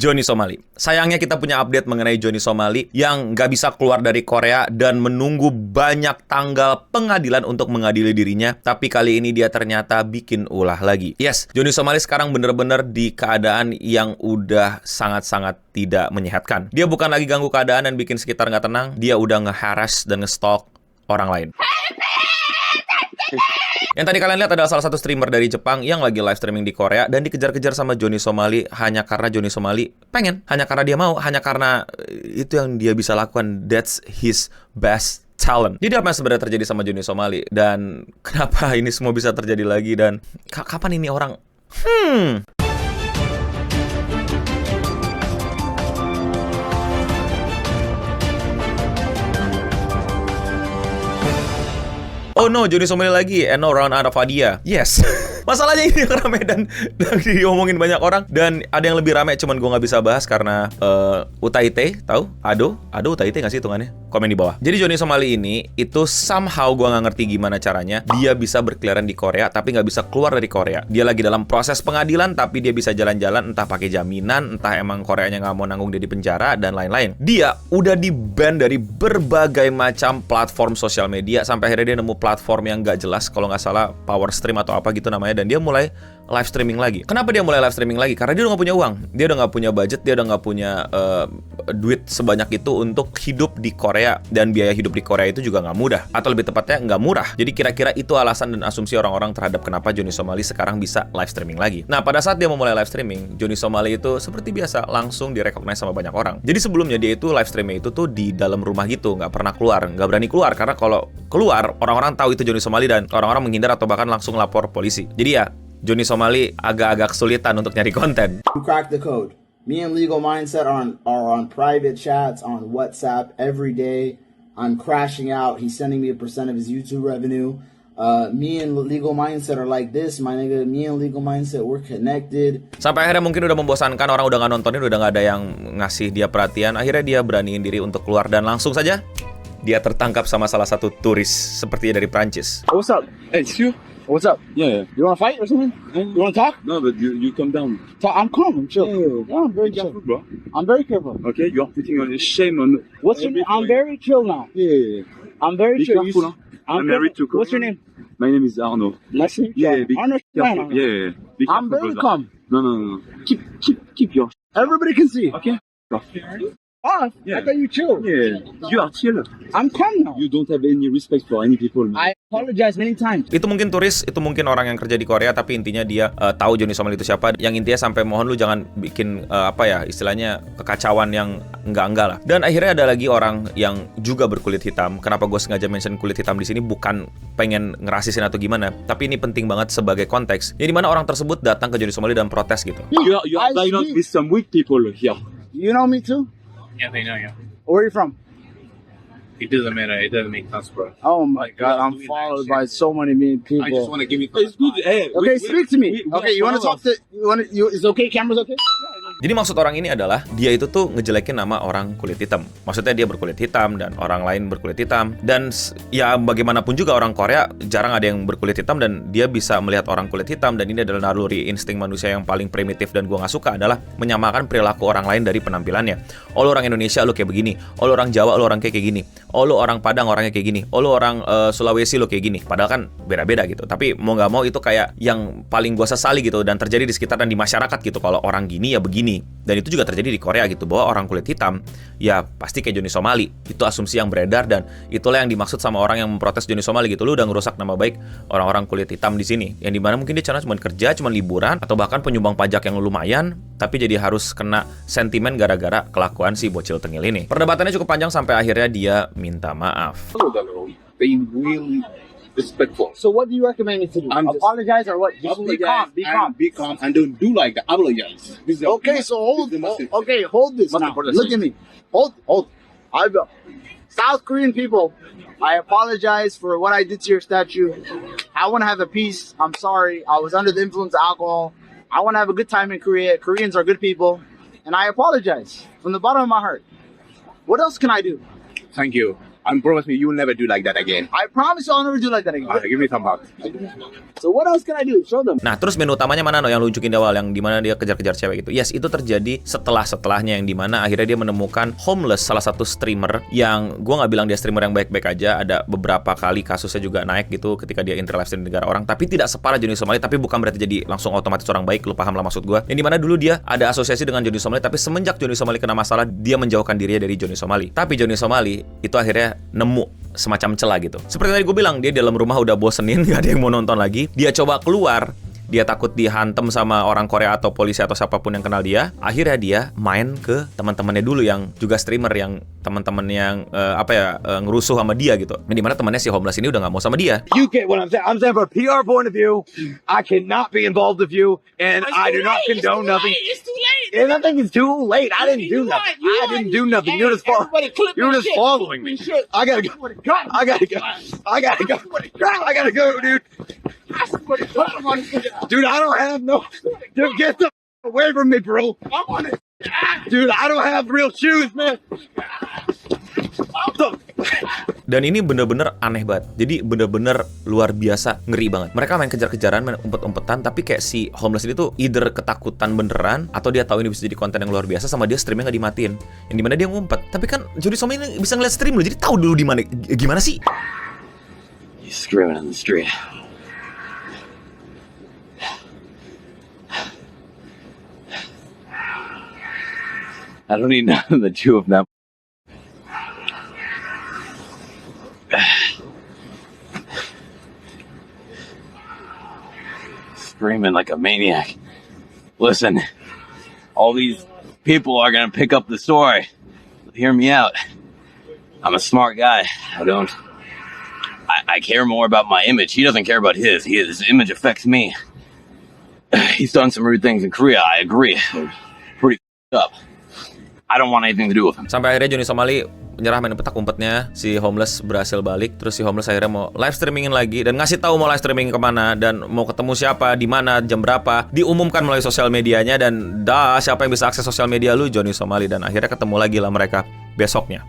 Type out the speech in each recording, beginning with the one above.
Johnny Somali. Sayangnya kita punya update mengenai Johnny Somali yang nggak bisa keluar dari Korea dan menunggu banyak tanggal pengadilan untuk mengadili dirinya. Tapi kali ini dia ternyata bikin ulah lagi. Yes, Johnny Somali sekarang bener-bener di keadaan yang udah sangat-sangat tidak menyehatkan. Dia bukan lagi ganggu keadaan dan bikin sekitar nggak tenang. Dia udah nge-harass dan nge-stalk orang lain. Yang tadi kalian lihat adalah salah satu streamer dari Jepang yang lagi live streaming di Korea dan dikejar-kejar sama Johnny Somali hanya karena Johnny Somali pengen, hanya karena dia mau, hanya karena itu yang dia bisa lakukan. That's his best talent. Jadi apa yang sebenarnya terjadi sama Johnny Somali dan kenapa ini semua bisa terjadi lagi dan kapan ini orang Oh no, Johnny Somali lagi, and no round out of idea. Yes. Masalahnya ini yang rame dan diomongin banyak orang. Dan ada yang lebih rame, cuman gue gak bisa bahas karena Utaite, tahu? Ado Utaite gak sih hitungannya? Komen di bawah. Jadi Johnny Somali ini, itu somehow gue gak ngerti gimana caranya dia bisa berkeliaran di Korea, tapi gak bisa keluar dari Korea. Dia lagi dalam proses pengadilan, tapi dia bisa jalan-jalan, entah pakai jaminan, entah emang Koreanya gak mau nanggung dia di penjara, dan lain-lain. Dia udah di-ban dari berbagai macam platform sosial media, sampai akhirnya dia nemu platform yang gak jelas, kalau nggak salah Power Stream atau apa gitu namanya, dan dia mulai live streaming lagi. Kenapa dia mulai live streaming lagi? Karena dia udah nggak punya uang, dia udah nggak punya budget, dia udah nggak punya duit sebanyak itu untuk hidup di Korea, dan biaya hidup di Korea itu juga nggak mudah, atau lebih tepatnya nggak murah. Jadi kira-kira itu alasan dan asumsi orang-orang terhadap kenapa Johnny Somali sekarang bisa live streaming lagi. Nah, pada saat dia mau mulai live streaming, Johnny Somali itu seperti biasa langsung direcognize sama banyak orang. Jadi sebelumnya dia itu live streaming itu tuh di dalam rumah gitu, nggak pernah keluar, nggak berani keluar, karena kalau keluar orang-orang tahu itu Johnny Somali dan orang-orang menghindar atau bahkan langsung lapor polisi. Jadi ya Johnny Somali agak-agak kesulitan untuk nyari konten. You crack the code. Me and Legal Mindset are on private chats on WhatsApp every day. I'm crashing out. He's sending me a percent of his YouTube revenue. Me and Legal Mindset are like this, my nigga. Me and Legal Mindset, we're connected. Sampai akhirnya mungkin udah membosankan, orang udah nggak nontonin, udah nggak ada yang ngasih dia perhatian. Akhirnya dia beraniin diri untuk keluar dan langsung saja dia tertangkap sama salah satu turis sepertinya dari Prancis. What's up? Hey, it's you. What's up? Yeah. You want to fight or something? You want to talk? No, but you come down. I'm calm. I'm chill. Yeah, I'm very chill. Careful, bro. I'm very careful. Okay, you are putting on your shame on. What's your name? I'm very chill now. Yeah. I'm very chill. Be careful. I'm married to. What's your name? My name is Arno. Nice to meet you. Yeah, be careful. Yeah. Be careful. I'm very calm. No. Keep your. Everybody can see. Okay. Off? Yeah. I thought you chill. Yeah, you are chill. I'm calm now. You don't have any respect for any people. Man. I apologize many times. Itu mungkin turis, itu mungkin orang yang kerja di Korea, tapi intinya dia tahu Johnny Somali itu siapa. Yang intinya sampai mohon lu jangan bikin istilahnya kekacauan yang enggak lah. Dan akhirnya ada lagi orang yang juga berkulit hitam. Kenapa gue sengaja mention kulit hitam di sini? Bukan pengen ngerasisin atau gimana, tapi ini penting banget sebagai konteks. Yang dimana orang tersebut datang ke Johnny Somali dan protes gitu. You are diagnosed with some weak people here. You know me too? Yeah, they know you. Where are you from? It doesn't matter. It doesn't make sense, bro. Oh my God, I'm followed by so many mean people. I just want to give you. It's good. Hey, okay, speak to me. Okay, you want to talk to? Is it okay? Camera's okay? Jadi maksud orang ini adalah dia itu tuh ngejelekin nama orang kulit hitam. Maksudnya dia berkulit hitam dan orang lain berkulit hitam. Dan ya bagaimanapun juga orang Korea jarang ada yang berkulit hitam dan dia bisa melihat orang kulit hitam. Dan ini adalah naluri insting manusia yang paling primitif dan gua gak suka adalah menyamakan perilaku orang lain dari penampilannya. Oh lu orang Indonesia lu kayak begini. Oh lu orang Jawa lu orang kayak gini. Oh lu orang Padang orangnya kayak gini. Oh lu orang Sulawesi lu kayak gini. Padahal kan beda-beda gitu. Tapi mau gak mau itu kayak yang paling gua sesali gitu. Dan terjadi di sekitar dan di masyarakat gitu. Kalau orang gini ya begini. Dan itu juga terjadi di Korea gitu, bahwa orang kulit hitam ya pasti kayak Johnny Somali. Itu asumsi yang beredar dan itulah yang dimaksud sama orang yang memprotes Johnny Somali gitu. Lu udah ngerusak nama baik orang-orang kulit hitam di sini. Yang dimana mungkin dia cuma kerja, cuma liburan atau bahkan penyumbang pajak yang lumayan, tapi jadi harus kena sentimen gara-gara kelakuan si bocil tengil ini. Perdebatannya cukup panjang sampai akhirnya dia minta maaf. They really respectful. So what do you recommend me to do? Apologize or what? Just be calm. Be calm and don't do like that. Apologize. Okay, so hold this now. Look at me. Hold. South Korean people, I apologize for what I did to your statue. I want to have a peace. I'm sorry. I was under the influence of alcohol. I want to have a good time in Korea. Koreans are good people. And I apologize from the bottom of my heart. What else can I do? Thank you. promise me you will never do like that again. I promise you I'll never do like that again. Alright, give me some bucks. So what else can I do? Show them. Nah, terus menu utamanya mana, No, yang lu unjukin di awal, yang dimana dia kejar-kejar cewek gitu. Yes, itu terjadi setelahnya, yang dimana akhirnya dia menemukan Homeless, salah satu streamer yang gua nggak bilang dia streamer yang baik-baik aja. Ada beberapa kali kasusnya juga naik gitu ketika dia live stream di negara orang, tapi tidak separah Johnny Somali. Tapi bukan berarti jadi langsung otomatis orang baik, lu paham lah maksud gua. Yang dimana dulu dia ada asosiasi dengan Johnny Somali, tapi semenjak Johnny Somali kena masalah, dia menjauhkan dirinya dari Johnny Somali. Tapi Johnny Somali itu akhirnya nemu semacam celah gitu. Seperti tadi gue bilang, dia dalam rumah udah bosenin, gak ada yang mau nonton lagi. Dia coba keluar, dia takut dihantam sama orang Korea atau polisi atau siapapun yang kenal dia. Akhirnya dia main ke teman-temannya dulu yang juga streamer, yang teman-teman yang ngerusuh sama dia gitu. Yang dimana temannya si Homeless ini udah nggak mau sama dia. You get what I'm saying. I'm saying from a PR point of view, I cannot be involved with you, and I do not condone nothing. It's too late. Yeah, nothing is too late. I didn't do nothing. I didn't do nothing. You're just following me. I gotta go. I gotta go. I gotta go. I gotta go, dude. Dude, I don't have no. Dude, get the away from me, bro. Dude, I don't have real shoes, man. Dan ini bener-bener aneh banget. Jadi bener-bener luar biasa, ngeri banget. Mereka main kejar-kejaran, main umpet-umpetan, tapi kayak si Homeless ini tuh either ketakutan beneran, atau dia tahu ini bisa jadi konten yang luar biasa, sama dia streamnya nggak dimatiin. Yang dimana dia ngumpet. Tapi kan Johnny Somali ini bisa ngeliat stream lu, jadi tahu dulu di mana. Gimana sih? He's screaming in the street. I don't need none of the two of them. Screaming like a maniac. Listen, all these people are gonna pick up the story. Hear me out. I'm a smart guy. I care more about my image. He doesn't care about his. His image affects me. He's done some rude things in Korea. I agree. Pretty up. I don't want anything to do with him. Sampai akhirnya Johnny Somali menyerah main petak umpetnya. Si Homeless berhasil balik. Terus si Homeless akhirnya mau live streamingin lagi dan ngasih tahu mau live streaming kemana dan mau ketemu siapa, di mana, jam berapa. Diumumkan melalui sosial medianya dan siapa yang bisa akses sosial media lu, Johnny Somali. Dan akhirnya ketemu lagi lah mereka besoknya.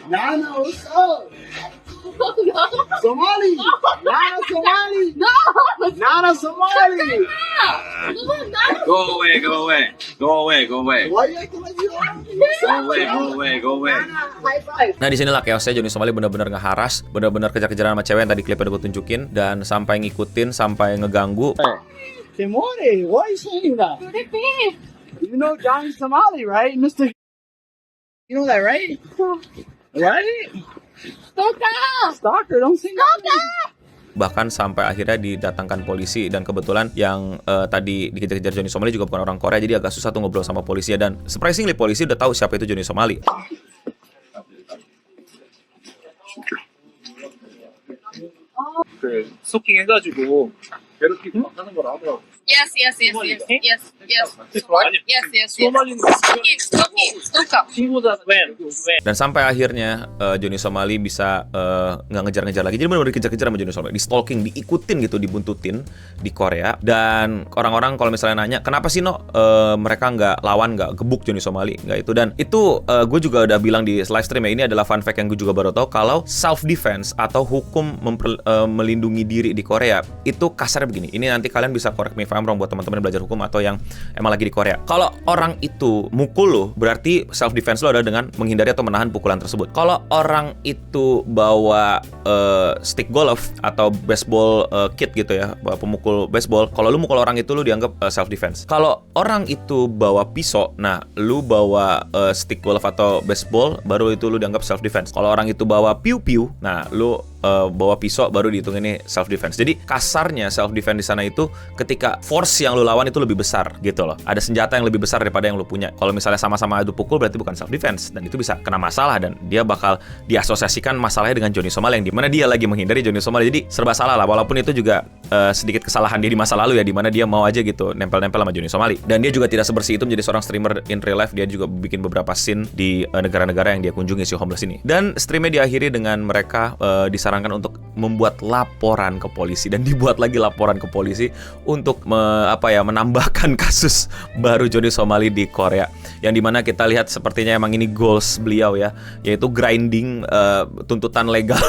Nana, what's up? Somali! Nana Somali! No! Nana Somali! Go away, go away. Go away, go away. Why you acting like you don't? Go away, go away, go away. High five! Nah disinilah chaosnya. Johnny Somali benar-benar ngeharas, benar-benar kejar-kejaran sama cewek yang tadi klipnya udah gue tunjukin, dan sampai ngikutin, sampai ngeganggu. Kimori, why are you saying that? You know Johnny Somali, right? Mr. You know that, right? Right? Stalker, don't say that. Bahkan sampai akhirnya didatangkan polisi, dan kebetulan yang tadi dikejar-kejar Johnny Somali juga bukan orang Korea, jadi agak susah tuh ngobrol sama polisi. Dan surprisingly polisi udah tahu siapa itu Johnny Somali. 소킹해가지고 괴롭히고 막 하는 거라 하더라고. Yes. Stalker. 친구들 when? Dan sampai akhirnya Johnny Somali bisa nggak ngejar-ngejar lagi. Jadi benar-benar dikejar-kejar sama Johnny Somali, di stalking, diikutin gitu, dibuntutin di Korea. Dan orang-orang kalau misalnya nanya kenapa sih mereka nggak lawan, nggak gebuk Johnny Somali, nggak itu. Dan itu gue juga udah bilang di live stream ya, ini adalah fun fact yang gue juga baru tahu, kalau self defense atau hukum melindungi diri di Korea itu kasarnya begini. Ini nanti kalian bisa correct me if I'm wrong buat teman-teman yang belajar hukum atau yang emang lagi di Korea. Kalau orang itu mukul lo, berarti self defense lo adalah dengan menghindari atau menahan pukulan tersebut. Kalau orang itu bawa stick golf atau baseball kit gitu ya, bawa pemukul baseball, kalau lu mukul orang itu lu dianggap self defense. Kalau orang itu bawa pisau, nah lu bawa stick golf atau baseball, baru itu lu dianggap self defense. Kalau orang itu bawa piu-piu, nah lu bawa pisau, baru dihitung ini self defense. Jadi kasarnya self defense di sana itu ketika force yang lu lawan itu lebih besar gitu loh. Ada senjata yang lebih besar daripada yang lu punya. Kalau misalnya sama-sama adu pukul berarti bukan self defense, dan itu bisa kena masalah, dan dia bakal diasosiasikan masalahnya dengan Johnny Somali yang dimana dia lagi menghindari Johnny Somali. Jadi serba salah lah, walaupun itu juga sedikit kesalahan dia di masa lalu ya, dimana dia mau aja gitu nempel-nempel sama Johnny Somali. Dan dia juga tidak sebersih itu menjadi seorang streamer in real life. Dia juga bikin beberapa scene di negara-negara yang dia kunjungi si Homeless ini. Dan streamnya diakhiri dengan mereka disarankan disarankan untuk membuat laporan ke polisi, dan dibuat lagi laporan ke polisi untuk menambahkan kasus baru Johnny Somali di Korea, yang dimana kita lihat sepertinya emang ini goals beliau ya, yaitu grinding tuntutan legal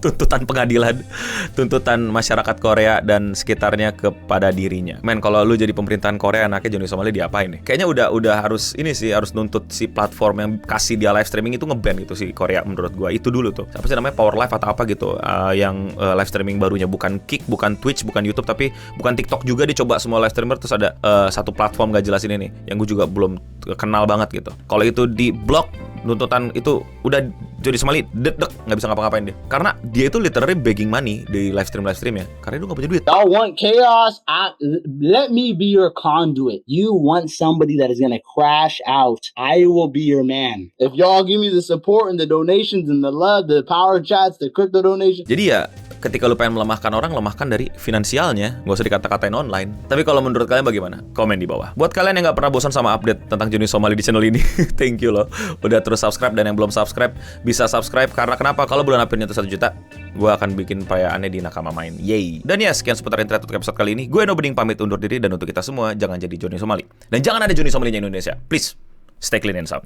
tuntutan pengadilan, tuntutan masyarakat Korea dan sekitarnya kepada dirinya. Men, kalau lu jadi pemerintahan Korea, anaknya Johnny Somali diapain nih? Kayaknya udah harus ini sih, harus nuntut si platform yang kasih dia live streaming itu nge-ban gitu si Korea menurut gua. Itu dulu tuh. Apa sih namanya, Power Live atau apa gitu, yang live streaming barunya, bukan Kick, bukan Twitch, bukan YouTube, tapi bukan TikTok juga, dicoba semua live streamer. Terus ada satu platform gak jelas ini nih, yang gue juga belum kenal banget gitu. Kalau itu di blok tuntutan itu, udah Johnny Somali nggak bisa ngapa-ngapain dia, karena dia itu literally begging money di live stream ya, karena dia nggak punya duit. Y'all want chaos? Let me be your conduit. You want somebody that is gonna crash out. I will be your man. If y'all give me the support and the donations and the love, the power chats, the crypto donations. Jadi ya, ketika lu pengen melemahkan orang, lemahkan dari finansialnya, nggak usah dikata-katain online. Tapi kalau menurut kalian bagaimana? Komen di bawah. Buat kalian yang nggak pernah bosan sama update tentang Johnny Somali di channel ini, thank you loh udah terus subscribe, dan yang belum subscribe bisa subscribe, karena kenapa? Kalau bulan April nyentuh 1 juta, gue akan bikin perayaannya di Nakama Main. Yay! Dan ya, sekian seputar internet untuk episode kali ini. Gue Eno Bening pamit undur diri, dan untuk kita semua, jangan jadi Johnny Somali. Dan jangan ada Johnny Somalinya Indonesia. Please, stay clean and sound.